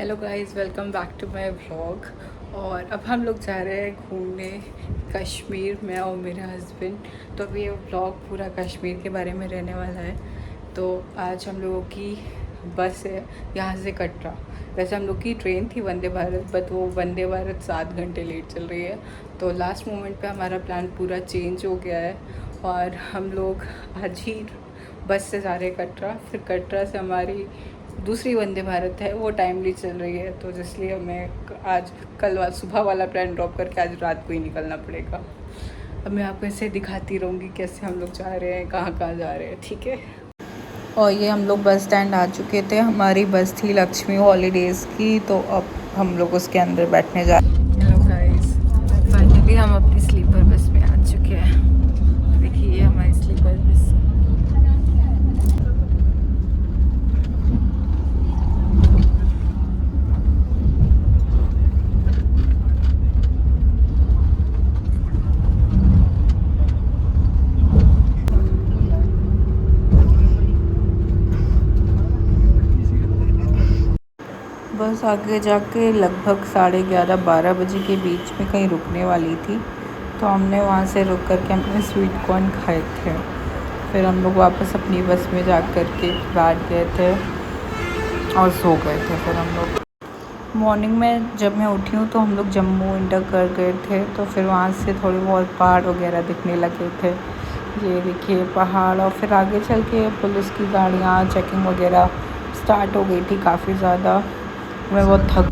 Hello guys, welcome back to my vlog. और अब हम लोग जा रहे हैं घूमने कश्मीर, मैं और मेरे हस्बैंड। तो अभी ये व्लॉग पूरा कश्मीर के बारे में रहने वाला है। तो आज हम लोगों की बस है यहाँ से कटरा। वैसे हम लोग की ट्रेन थी वंदे भारत, बट वो वंदे भारत 7 घंटे लेट चल रही है। तो लास्ट मोमेंट पे हमारा प्लान पूरा चेंज हो गया है और हम लोग आज ही बस से जा रहे हैं कटरा। फिर कटरा से हमारी दूसरी वंदे भारत है, वो टाइमली चल रही है। तो इसलिए हमें आज सुबह वाला प्लान ड्रॉप करके आज रात को ही निकलना पड़ेगा। अब मैं आपको ऐसे दिखाती रहूँगी कैसे हम लोग जा रहे हैं, कहाँ कहाँ जा रहे हैं, ठीक है। और ये हम लोग बस स्टैंड आ चुके थे। हमारी बस थी लक्ष्मी हॉलीडेज़ की, तो अब हम लोग उसके अंदर बैठने जा रहे हैं। हेलो गाइस, फाइनली हम अपनी स्लीपर बस में आ चुके हैं। देखिए ये हमारी स्लीपर बस। बस आगे जाके लगभग 11:30-12 बजे के बीच में कहीं रुकने वाली थी। तो हमने वहाँ से रुक कर के हमने स्वीट कॉर्न खाए थे। फिर हम लोग वापस अपनी बस में जा कर के बैठ गए थे और सो गए थे। फिर हम लोग मॉर्निंग में जब मैं उठी हूँ तो हम लोग जम्मू इंटर कर गए थे। तो फिर वहाँ से थोड़े बहुत पहाड़ वगैरह दिखने लगे थे। ये देखिए पहाड़। और फिर आगे चल के पुलिस की गाड़ियाँ चेकिंग वगैरह स्टार्ट हो गई थी काफ़ी ज़्यादा। मैं बहुत थक।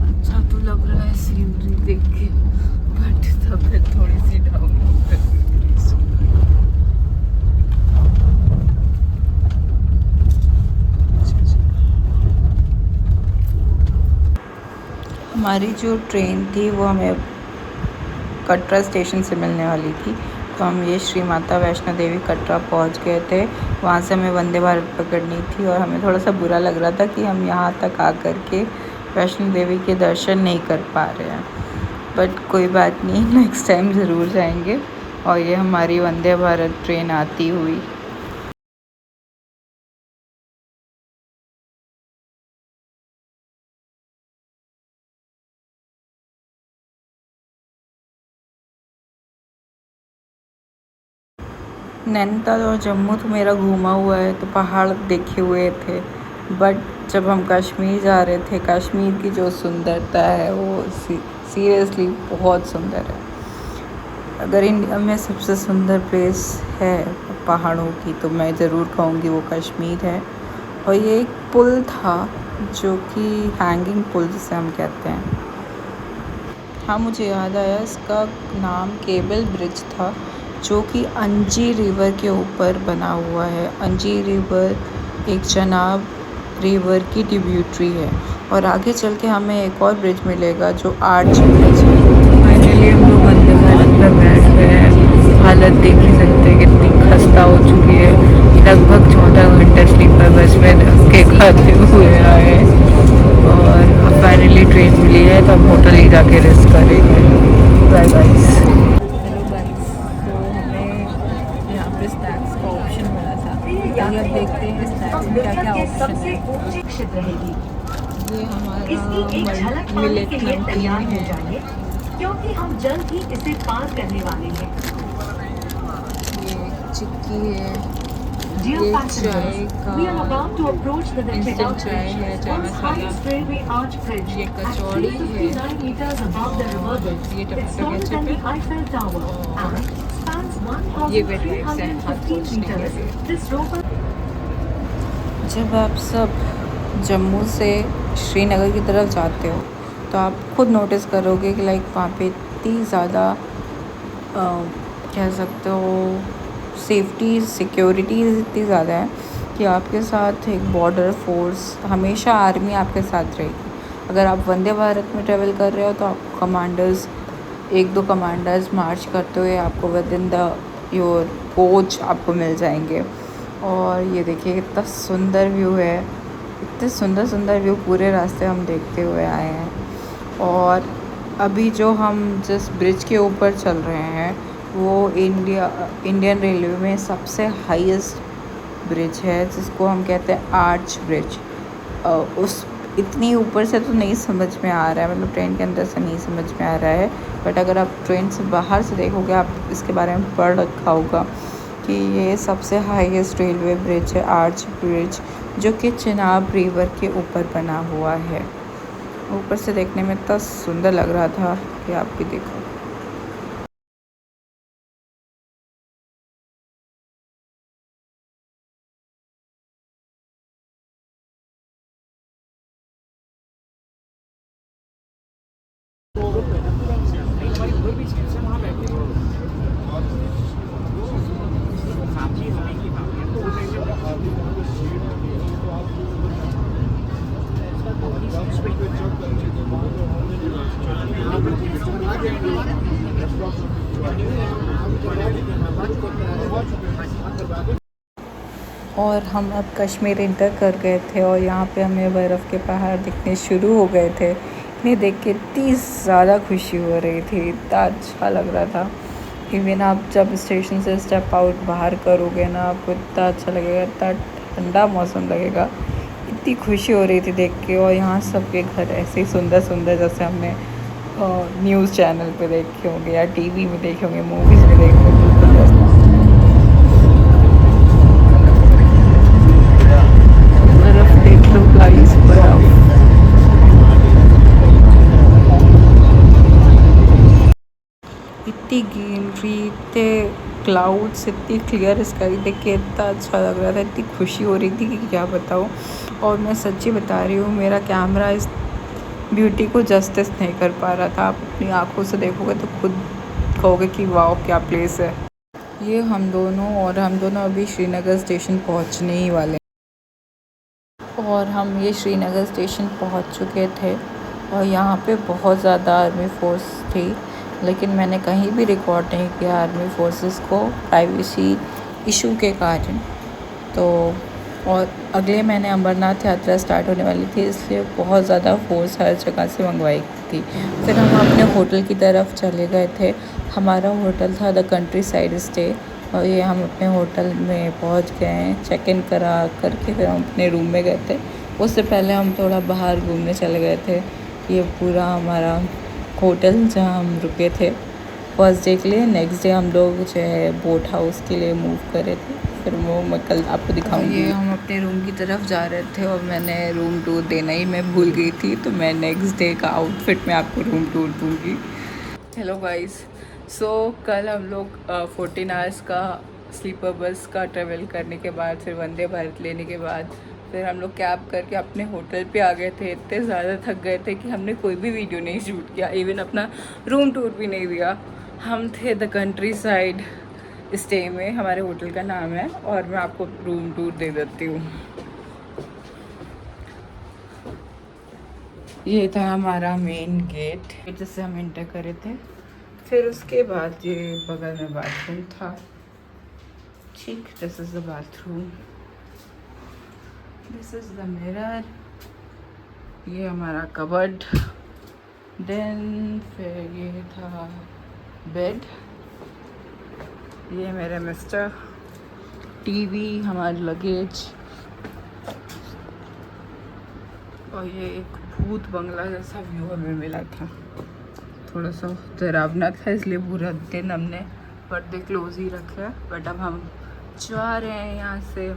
अच्छा तो लग रहा है सीनरी देख के, बट तबीयत थोड़ी सी डाउन हो गई। हमारी जो ट्रेन थी वो हमें कटरा स्टेशन से मिलने वाली थी। तो हम ये श्री माता वैष्णो देवी कटरा पहुंच गए थे। वहाँ से हमें वंदे भारत पकड़नी थी और हमें थोड़ा सा बुरा लग रहा था कि हम यहाँ तक आकर के वैष्णो देवी के दर्शन नहीं कर पा रहे हैं। बट कोई बात नहीं, नेक्स्ट टाइम ज़रूर जाएंगे। और ये हमारी वंदे भारत ट्रेन आती हुई। नैनीताल और जम्मू तो मेरा घूमा हुआ है, तो पहाड़ देखे हुए थे। बट जब हम कश्मीर जा रहे थे, कश्मीर की जो सुंदरता है वो सीरियसली बहुत सुंदर है। अगर इंडिया में सबसे सुंदर प्लेस है पहाड़ों की, तो मैं ज़रूर कहूँगी वो कश्मीर है। और ये एक पुल था जो कि हैंगिंग पुल जिसे हम कहते हैं। हाँ, मुझे याद आया, इसका नाम केबल ब्रिज था, जो कि अंजी रिवर के ऊपर बना हुआ है। अंजी रिवर एक चनाब रिवर की ट्रिब्यूटरी है। और आगे चल के हमें एक और ब्रिज मिलेगा जो आर्च ब्रिज है। फाइनली हम लोग वंदे भारत में बैठ गए हैं। हालत देख ही सकते हैं कितनी खस्ता हो चुकी है। लगभग 14 घंटे स्लीपर बस में धक्के खाते हुए आए और अब फाइनली ट्रेन मिली है, तो हम होटल ही जाके रेस्ट करेंगे। Bye guys. हेलो गाइस, तो हमें यहाँ पे स्नैक्स का ऑप्शन मिला था। आइए अब देखते हैं स्नैक्स में क्या क्या ऑप्शन है। ये हमारा मिलेट नमकीन है, क्योंकि हम जल्द ही इसे पार करने वाले हैं। ये चिक्की है, Dear ये passengers, चाय we are का about to approach the instant Chenaub चाय Bridge, है, चाय once मसाला। highest railway arch bridge, ये at कचौड़ी है 359 meters above the river और bed. ये It's tomato taller ketchup than the है Eiffel Tower और and spans ये वेट वेट्स हैं हाथ 1,315 पोंछने के meters. लिए। This rope जब आप सब जम्मू से श्रीनगर की तरफ जाते हो तो आप खुद नोटिस करोगे कि लाइक वहाँ पे इतनी ज़्यादा कह सकते हो सेफ्टी सिक्योरिटीज़ इतनी ज़्यादा है कि आपके साथ एक बॉर्डर फोर्स, हमेशा आर्मी आपके साथ रहेगी। अगर आप वंदे भारत में ट्रेवल कर रहे हो तो आपको कमांडर्स, 1-2 कमांडर्स मार्च करते हुए आपको with in the your coach आपको मिल जाएंगे। और ये देखिए कितना सुंदर व्यू है, इतने सुंदर सुंदर व्यू पूरे रास्ते हम देखते हुए आए हैं। और अभी जो हम जिस ब्रिज के ऊपर चल रहे हैं वो इंडियन रेलवे में सबसे हाईएस्ट ब्रिज है, जिसको हम कहते हैं आर्च ब्रिज। उस इतनी ऊपर से तो नहीं समझ में आ रहा है, मतलब ट्रेन के अंदर से नहीं समझ में आ रहा है। बट अगर आप ट्रेन से बाहर से देखोगे, आप इसके बारे में पढ़ रखा होगा कि ये सबसे हाईएस्ट रेलवे ब्रिज है, आर्च ब्रिज, जो कि चेनाब रिवर के ऊपर बना हुआ है। ऊपर से देखने में इतना सुंदर लग रहा था कि आप भी देखो। और हम अब कश्मीर इंटर कर गए थे और यहाँ पे हमें बर्फ़ के पहाड़ दिखने शुरू हो गए थे। इन्हें देख के इतनी ज़्यादा खुशी हो रही थी, इतना अच्छा लग रहा था। इवन आप जब स्टेशन से स्टेप आउट बाहर करोगे ना, आपको इतना अच्छा लगेगा, इतना ठंडा मौसम लगेगा, इतनी खुशी हो रही थी देख के। और यहाँ सबके घर ऐसे ही सुंदर सुंदर, जैसे हमने न्यूज़ चैनल पे देखे होंगे या टीवी में देखे होंगे, मूवीज़ में देखे होंगे। बर्फ़ देख लो गाइस, बर्फ़। इतनी ग्रीनरी, इतने क्लाउड्स, इतनी क्लियर स्काई देख के इतना अच्छा लग रहा था, इतनी खुशी हो रही थी कि क्या बताऊँ। और मैं सच्ची बता रही हूँ, मेरा कैमरा इस ब्यूटी को जस्टिस नहीं कर पा रहा था। आप अपनी आँखों से देखोगे तो खुद कहोगे कि वाओ क्या प्लेस है ये। हम दोनों अभी श्रीनगर स्टेशन पहुँचने ही वाले हैं। और हम ये श्रीनगर स्टेशन पहुँच चुके थे और यहाँ पे बहुत ज़्यादा आर्मी फोर्स थी, लेकिन मैंने कहीं भी रिकॉर्ड नहीं किया आर्मी फोर्सेस को, प्राइवेसी इशू के कारण। तो और अगले महीने अमरनाथ यात्रा स्टार्ट होने वाली थी, इसलिए बहुत ज़्यादा फोर्स हर जगह से मंगवाई थी। फिर हम अपने होटल की तरफ चले गए थे। हमारा होटल था द कंट्री साइड स्टे, और ये हम अपने होटल में पहुंच गए हैं। चेक इन करा करके फिर हम अपने रूम में गए थे। उससे पहले हम थोड़ा बाहर घूमने चले गए थे। ये पूरा हमारा होटल जहाँ हम रुके थे फर्स्ट डे के लिए। नेक्स्ट डे हम लोग जो है बोट हाउस के लिए मूव करे थे, फिर वो मैं कल आपको दिखाऊंगी। ये हम अपने रूम की तरफ जा रहे थे और मैंने रूम टूर देना ही मैं भूल गई थी, तो मैं नेक्स्ट डे का आउटफिट में आपको रूम टूर दूंगी। हेलो गाइस, सो कल हम लोग 14 आवर्स का स्लीपर बस का ट्रेवल करने के बाद, फिर वंदे भारत लेने के बाद, फिर हम लोग कैब करके अपने होटल पे आ गए थे। इतने ज़्यादा थक गए थे कि हमने कोई भी वीडियो नहीं शूट किया, इवन अपना रूम टूर भी नहीं दिया। हम थे द कंट्री साइड स्टे में, हमारे होटल का नाम है, और मैं आपको रूम टूर दे देती हूँ। ये था हमारा मेन गेट जिससे हम एंटर करे थे। फिर उसके बाद ये बगल में बाथरूम था। ठीक, this is the bathroom, this is the mirror, ये हमारा कबर्ड, देन फिर ये था बेड, ये मेरे मिस्टर, टीवी, हमारे लगेज, और ये एक भूत बंगला जैसा व्यू हमें मिला था। थोड़ा सा डरावना था, इसलिए पूरा दिन हमने पर्दे क्लोज ही रखे, बट अब हम जा रहे हैं यहाँ से,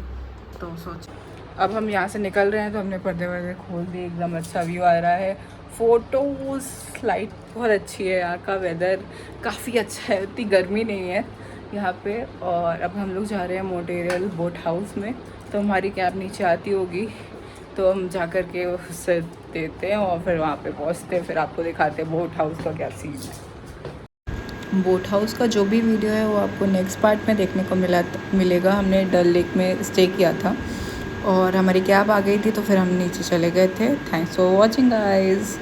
तो सोच अब हम यहाँ से निकल रहे हैं तो हमने पर्दे वर्दे खोल दिए। एकदम अच्छा व्यू आ रहा है, फ़ोटोज़, लाइट बहुत अच्छी है, यहाँ का वेदर काफ़ी अच्छा है, इतनी गर्मी नहीं है यहाँ पे। और अब हम लोग जा रहे हैं मोटेरियल बोट हाउस में, तो हमारी कैब नीचे आती होगी, तो हम जा कर के उससे देते हैं और फिर वहाँ पे पहुँचते हैं, फिर आपको दिखाते हैं बोट हाउस का क्या सीन है। बोट हाउस का जो भी वीडियो है वो आपको नेक्स्ट पार्ट में देखने को मिलेगा। हमने डल लेक में स्टे किया था और हमारी कैब आ गई थी, तो फिर हम नीचे चले गए थे। Thanks for watching guys.